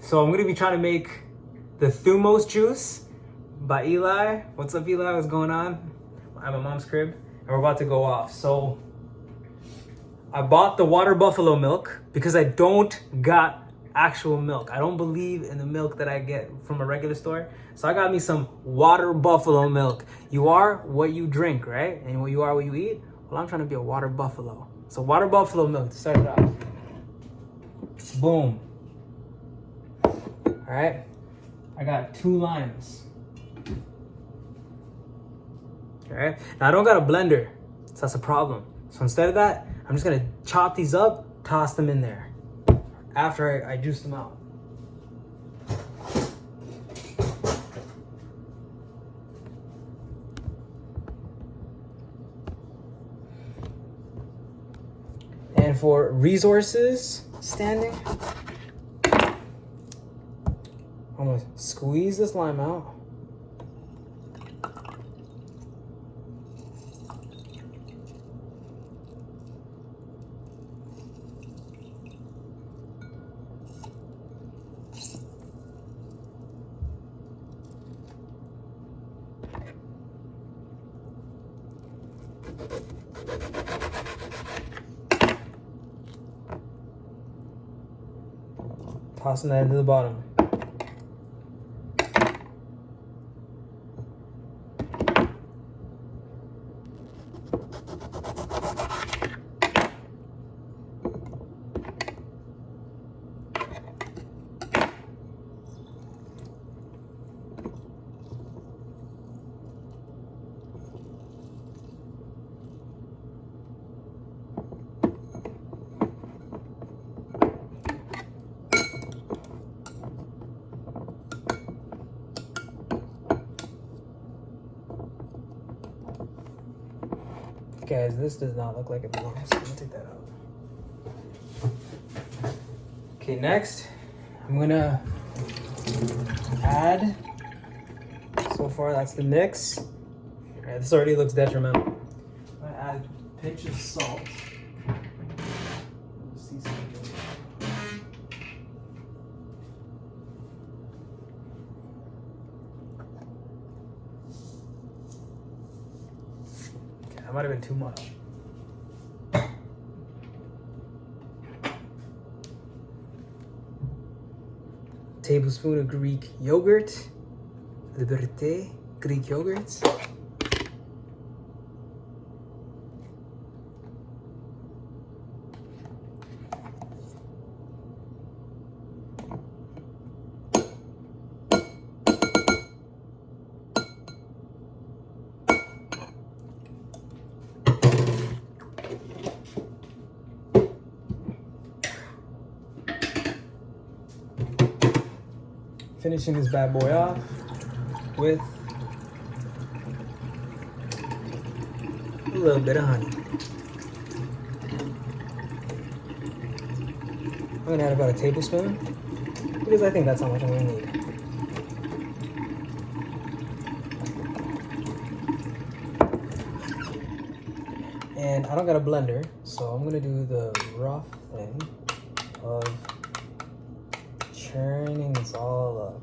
So I'm gonna be trying to make the Thumos juice by Eli. What's up, Eli? What's going on? I'm at my mom's crib and we're about to go off. So I bought the water buffalo milk because I don't got actual milk. I don't believe in the milk that I get from a regular store. So I got me some water buffalo milk. You are what you drink, right? And you are what you eat. Well, I'm trying to be a water buffalo. So water buffalo milk to start it off. Boom. All right. I got 2 limes. All right. Now I don't got a blender, so that's a problem. So instead of that, I'm just gonna chop these up, toss them in there after I juice them out. And for resources standing, I'm gonna squeeze this lime out. Tossing that into the bottom. Guys, this does not look like it belongs. I'm gonna take that out. Okay, next, I'm gonna add, so far that's the mix. All right, this already looks detrimental. I'm gonna add a pinch of salt. See something. That might have been too much. Tablespoon of Greek yogurt. Liberté Greek yogurt. Finishing this bad boy off with a little bit of honey. I'm gonna add about a tablespoon because I think that's how much I'm gonna need. And I don't got a blender, so I'm gonna do the rough thing of churning this all up.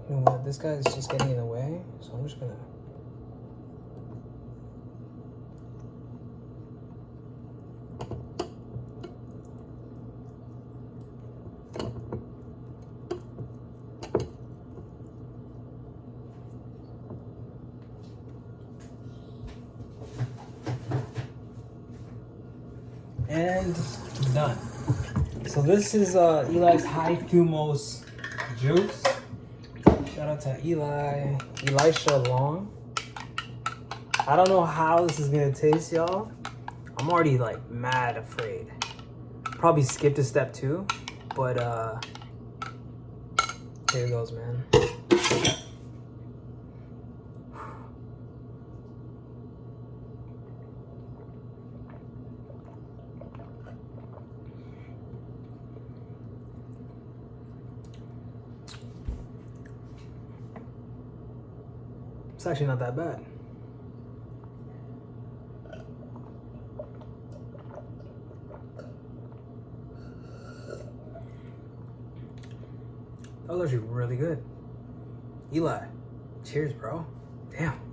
You know what? This guy is just getting in the way, so I'm just gonna. And done. So this is Eli's High Thumos juice. Shout out to Elisha Long. I don't know how this is gonna taste, y'all. I'm already like mad afraid. Probably skipped a step 2, but here it goes, man. It's actually not that bad. That was actually really good. Eli, cheers, bro. Damn.